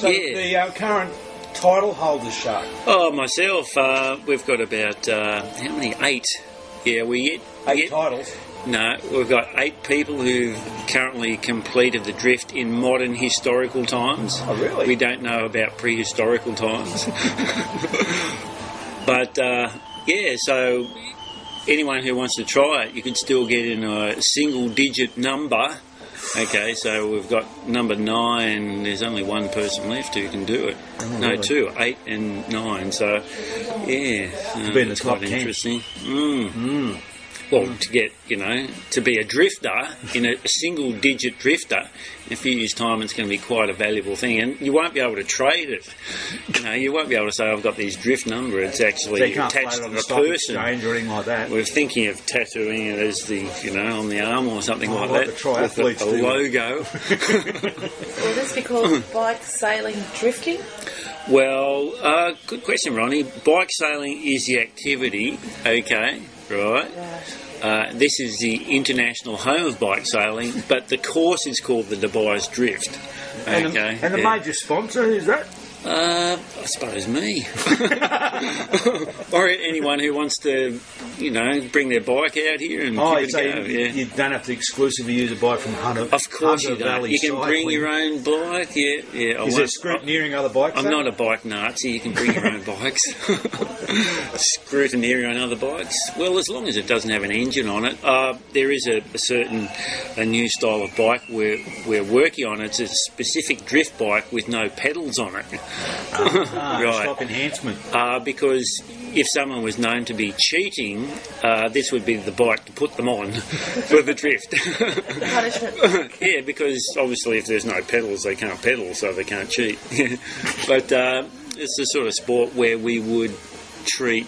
So the current title holders, Shark? Oh, myself, we've got about, how many? 8. Yeah, Eight titles? No, we've got 8 people who've currently completed the drift in modern historical times. Oh, really? We don't know about prehistorical times. But, so anyone who wants to try it, you can still get in a single-digit number. Okay, so we've got number 9. There's only one person left who can do it. Oh, no, really? 2, 8 and 9. So, yeah, To be in the it's top quite 10. interesting. Well, to get, to be a drifter, in a single-digit drifter, in a few years' time, it's going to be quite a valuable thing. And you won't be able to trade it. You won't be able to say, I've got this drift number. It's actually So you can't attached play it to on the the stock person. exchange or anything like that. We're thinking of tattooing it as the, on the arm or something Oh, like like that. the triathletes with a do. logo. Will this be called bike sailing drifting? Well, good question, Ronnie. Bike sailing is the activity, okay, right? This is the international home of bike sailing, but the course is called the Beyers Drift. Okay, And the major sponsor, who's that? I suppose me. Or anyone who wants to, bring their bike out here and give it a go. You don't have to exclusively use a bike from Hunter. Of course Hunter you don't. Valley You can bring Cycling. your own bike. Yeah. Is there scrutineering other bikes? I'm not a bike Nazi. You can bring your own bikes. Scrutineering on other bikes. Well, as long as it doesn't have an engine on it. There is a new style of bike we're working on. It's a specific drift bike with no pedals on it. Right. Stock enhancement. Because if someone was known to be cheating, this would be the bike to put them on for the drift. The punishment. Yeah, because obviously if there's no pedals, they can't pedal, so they can't cheat. But it's the sort of sport where we would treat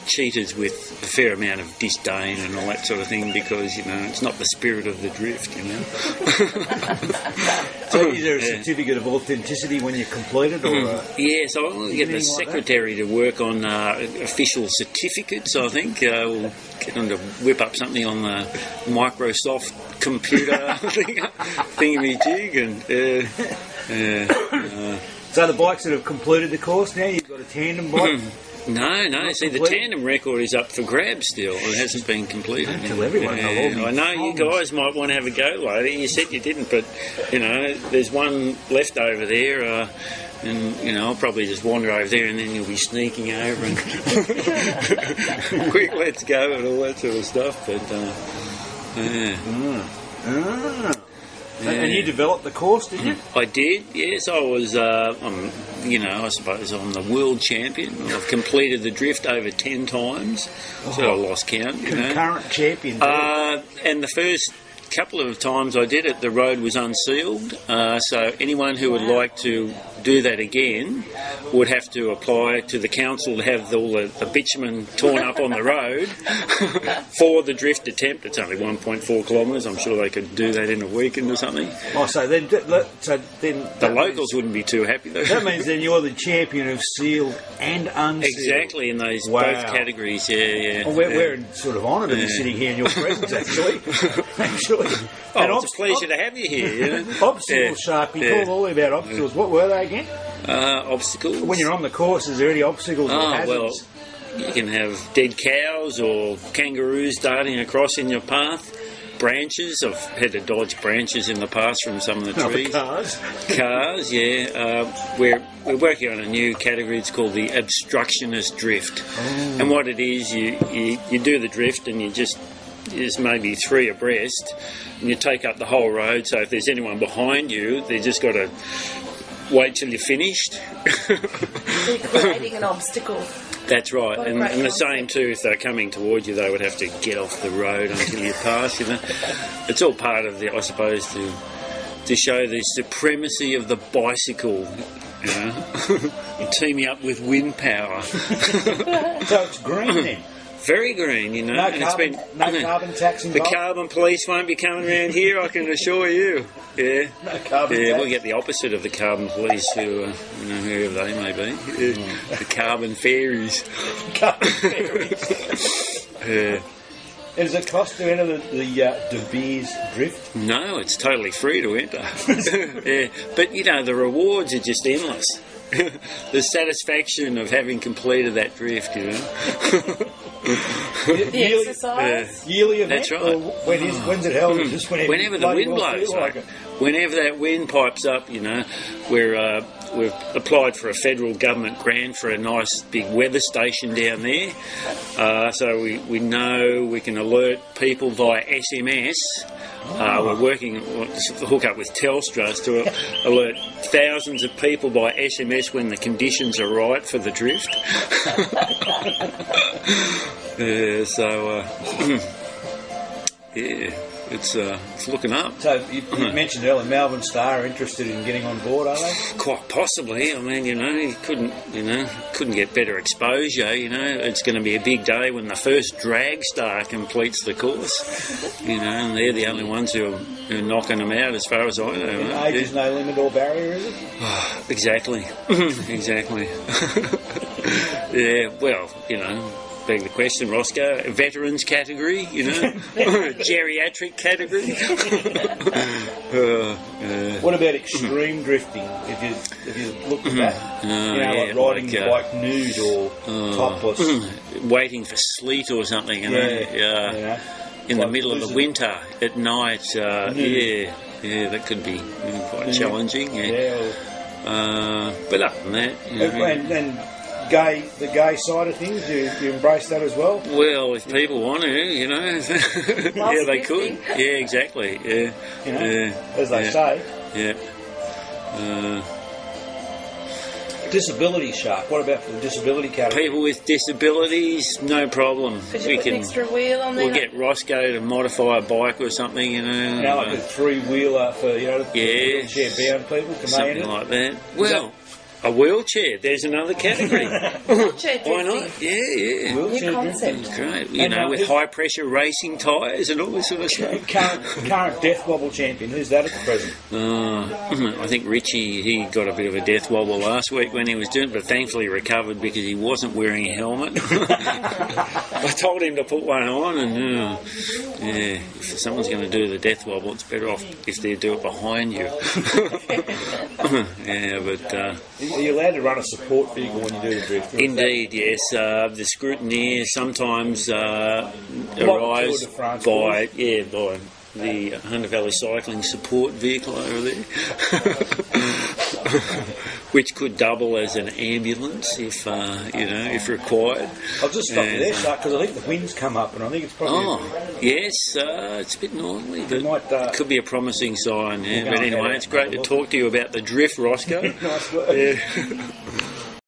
cheaters with a fair amount of disdain and all that sort of thing, because it's not the spirit of the drift. So is there a certificate of authenticity when you complete it, or? Yes, I want to get the secretary to work on official certificates. I think we'll get them to whip up something on the Microsoft computer thingy-jig, and. So the bikes that have completed the course now, you've got a tandem bike. No. See, the tandem record is up for grabs still. It hasn't been completed. Don't tell everyone. I know you guys might want to have a go later. You said you didn't, but there's one left over there. And I'll probably just wander over there, and then you'll be sneaking over and quick, let's go, and all that sort of stuff. But And you developed the course, did you? I did, yes. I was, I suppose I'm the world champion. I've completed the drift over 10 times, so I lost count. Concurrent champion. And the first couple of times I did it, the road was unsealed, so anyone who would like to do that again would have to apply to the council to have all the bitumen torn up on the road for the drift attempt. It's only 1.4 kilometres. I'm sure they could do that in a weekend or something. Oh, so then the locals wouldn't be too happy though. That means then you're the champion of sealed and unsealed. Exactly, in those both categories. Yeah. Well, we're sort of honoured to be sitting here in your presence, actually. Oh, it's a pleasure to have you here. Obstacles, Shark. You talk all about obstacles. What were they again? Obstacles. When you're on the course, is there any obstacles or hazards? Well, you can have dead cows or kangaroos darting across in your path. Branches. I've had to dodge branches in the past from some of the trees. Cars, yeah. We're working on a new category. It's called the obstructionist drift. Oh. And what it is, you do the drift and you just maybe 3 abreast, and you take up the whole road. So if there's anyone behind you, they just got to wait till you're finished. So you're creating an obstacle. That's right, and the same too, if they're coming towards you, they would have to get off the road until you pass, It's all part of I suppose, to show the supremacy of the bicycle, teaming up with wind power. So it's green then? Very green, No carbon tax involved? The carbon police won't be coming around here, I can assure you. Yeah. No carbon tax? We'll get the opposite of the carbon police, whoever they may be. The carbon fairies. Carbon fairies. Does it cost to enter the Beyers Drift? No, it's totally free to enter. Yeah. But, you know, the rewards are just endless. The satisfaction of having completed that drift, you know. The exercise? Yearly event? That's right. Or when's it held? Just Whenever the wind blows. Like whenever that wind pipes up, you know, we've applied for a federal government grant for a nice big weather station down there. So we know we can alert people via SMS. We're working to hook up with Telstra to alert thousands of people by SMS when the conditions are right for the drift. It's looking up. So you mentioned earlier, Melbourne Star are interested in getting on board, are they? Quite possibly. I mean, you know, you couldn't get better exposure. You know, it's going to be a big day when the first drag star completes the course. You know, and they're the only ones who are knocking them out, as far as I know. And age is no limit or barrier, is it? Exactly. Exactly. Yeah. Well, you know. Beg the question, Roscoe. Veterans category, you know, geriatric category. What about extreme drifting? If you look at that, like riding the bike nude or topless, waiting for sleet or something, you know, in the middle of the winter at night. That could be quite challenging. But other than that, you know, and the gay side of things, do you embrace that as well? Well, if people want to, you know, yeah, they could. Yeah, exactly. Yeah, you know, as they say. Yeah. Disability Shark. What about for the disability category? People with disabilities, no problem. Could you put an extra wheel on there? We'll get Roscoe to modify a bike or something, you know. Now, like a 3-wheeler for wheelchair-bound people. Something like that. Well. A wheelchair, there's another category. Why not? Yeah. New concept. Great. You know, with high pressure racing tyres and all this sort of stuff. Current death wobble champion, who's that at the present? I think Richie, he got a bit of a death wobble last week when he was doing it, but thankfully recovered because he wasn't wearing a helmet. I told him to put one on, and if someone's going to do the death wobble, it's better off if they do it behind you. Are you allowed to run a support vehicle when you do the drift? Indeed, yes. The scrutineer sometimes arrives by the Hunter Valley Cycling Support Vehicle over there, which could double as an ambulance if required. I'll just stop you there, Shark, because I think the wind's come up, and I think it's probably... yes, it's a bit northerly, but it could be a promising sign. Yeah. But anyway, it's great to talk to you about the drift, Roscoe. Nice work. Yeah.